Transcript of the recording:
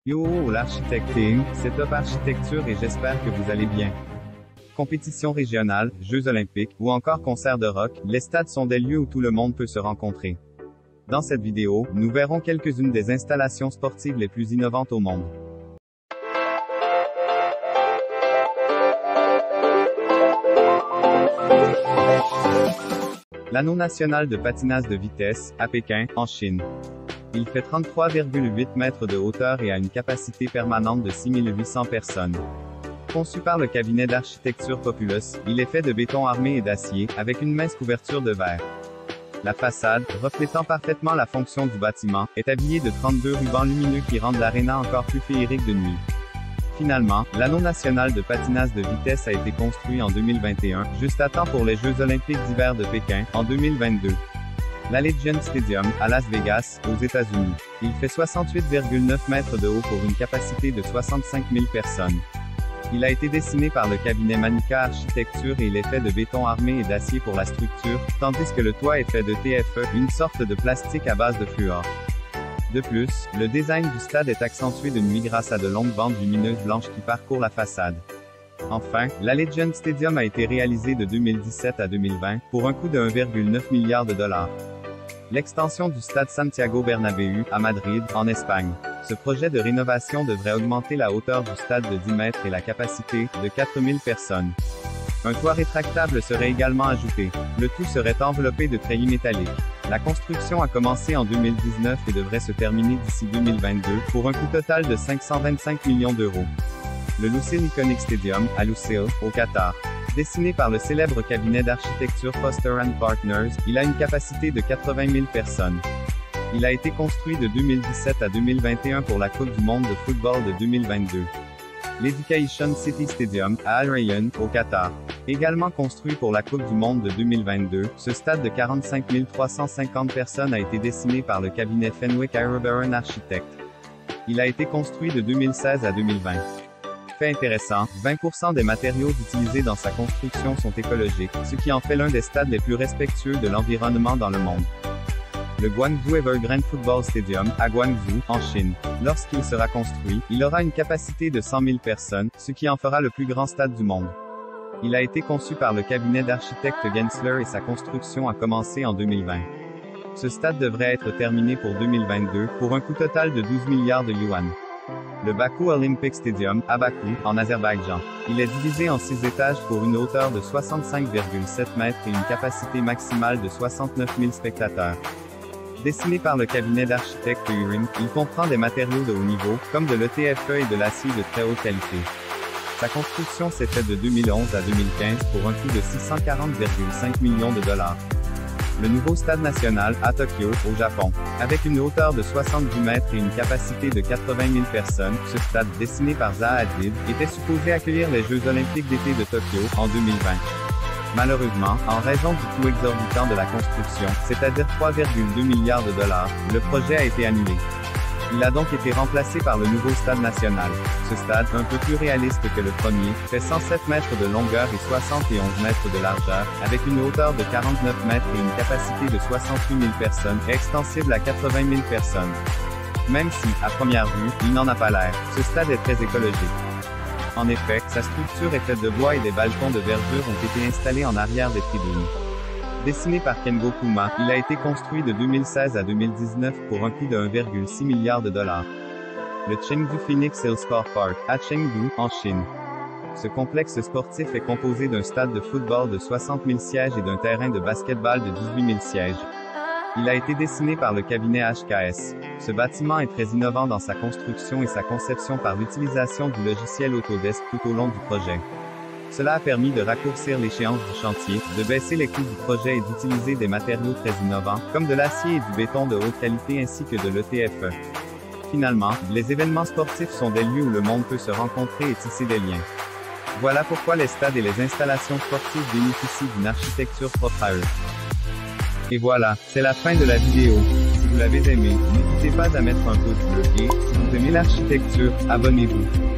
Yo, l'architecte team, c'est Top Architecture et j'espère que vous allez bien. Compétitions régionales, Jeux olympiques, ou encore concerts de rock, les stades sont des lieux où tout le monde peut se rencontrer. Dans cette vidéo, nous verrons quelques-unes des installations sportives les plus innovantes au monde. L'anneau national de patinage de vitesse, à Pékin, en Chine. Il fait 33,8 mètres de hauteur et a une capacité permanente de 6800 personnes. Conçu par le cabinet d'architecture Populous, il est fait de béton armé et d'acier, avec une mince couverture de verre. La façade, reflétant parfaitement la fonction du bâtiment, est habillée de 32 rubans lumineux qui rendent l'aréna encore plus féerique de nuit. Finalement, l'anneau national de patinage de vitesse a été construit en 2021, juste à temps pour les Jeux olympiques d'hiver de Pékin, en 2022. L'Allegiant Stadium, à Las Vegas, aux États-Unis. Il fait 68,9 mètres de haut pour une capacité de 65 000 personnes. Il a été dessiné par le cabinet Manica Architecture et il est fait de béton armé et d'acier pour la structure, tandis que le toit est fait de TFE, une sorte de plastique à base de fluor. De plus, le design du stade est accentué de nuit grâce à de longues bandes lumineuses blanches qui parcourent la façade. Enfin, l'Allegiant Stadium a été réalisé de 2017 à 2020, pour un coût de 1,9 milliard de dollars. L'extension du stade Santiago Bernabéu, à Madrid, en Espagne. Ce projet de rénovation devrait augmenter la hauteur du stade de 10 mètres et la capacité, de 4000 personnes. Un toit rétractable serait également ajouté. Le tout serait enveloppé de treillis métalliques. La construction a commencé en 2019 et devrait se terminer d'ici 2022, pour un coût total de 525 millions d'euros. Le Lusail Iconic Stadium, à Lusail, au Qatar. Dessiné par le célèbre cabinet d'architecture Foster & Partners, il a une capacité de 80 000 personnes. Il a été construit de 2017 à 2021 pour la Coupe du monde de football de 2022. L'Education City Stadium, à Al Rayyan, au Qatar. Également construit pour la Coupe du monde de 2022, ce stade de 45 350 personnes a été dessiné par le cabinet Fenwick Arbour Architect. Il a été construit de 2016 à 2020. Fait intéressant, 20% des matériaux utilisés dans sa construction sont écologiques, ce qui en fait l'un des stades les plus respectueux de l'environnement dans le monde. Le Guangzhou Evergrande Football Stadium, à Guangzhou, en Chine. Lorsqu'il sera construit, il aura une capacité de 100 000 personnes, ce qui en fera le plus grand stade du monde. Il a été conçu par le cabinet d'architecte Gensler et sa construction a commencé en 2020. Ce stade devrait être terminé pour 2022, pour un coût total de 12 milliards de yuan. Le Baku Olympic Stadium, à Bakou, en Azerbaïdjan. Il est divisé en 6 étages pour une hauteur de 65,7 mètres et une capacité maximale de 69 000 spectateurs. Dessiné par le cabinet d'architecte Uring, il comprend des matériaux de haut niveau, comme de l'ETFE et de l'acier de très haute qualité. Sa construction s'est faite de 2011 à 2015 pour un coût de 640,5 millions de dollars. Le nouveau stade national, à Tokyo, au Japon. Avec une hauteur de 70 mètres et une capacité de 80 000 personnes, ce stade, dessiné par Zaha Hadid, était supposé accueillir les Jeux olympiques d'été de Tokyo, en 2020. Malheureusement, en raison du coût exorbitant de la construction, c'est-à-dire 3,2 milliards de dollars, le projet a été annulé. Il a donc été remplacé par le nouveau stade national. Ce stade, un peu plus réaliste que le premier, fait 107 mètres de longueur et 71 mètres de largeur, avec une hauteur de 49 mètres et une capacité de 68 000 personnes, et extensible à 80 000 personnes. Même si, à première vue, il n'en a pas l'air, ce stade est très écologique. En effet, sa structure est faite de bois et des balcons de verdure ont été installés en arrière des tribunes. Dessiné par Kengo Kuma, il a été construit de 2016 à 2019 pour un coût de 1,6 milliard de dollars. Le Chengdu Phoenix Hill Sport Park, à Chengdu, en Chine. Ce complexe sportif est composé d'un stade de football de 60 000 sièges et d'un terrain de basketball de 18 000 sièges. Il a été dessiné par le cabinet HKS. Ce bâtiment est très innovant dans sa construction et sa conception par l'utilisation du logiciel Autodesk tout au long du projet. Cela a permis de raccourcir l'échéance du chantier, de baisser les coûts du projet et d'utiliser des matériaux très innovants, comme de l'acier et du béton de haute qualité ainsi que de l'ETFE. Finalement, les événements sportifs sont des lieux où le monde peut se rencontrer et tisser des liens. Voilà pourquoi les stades et les installations sportives bénéficient d'une architecture propre à eux. Et voilà, c'est la fin de la vidéo. Si vous l'avez aimé, n'hésitez pas à mettre un pouce bleu et, si vous aimez l'architecture, abonnez-vous.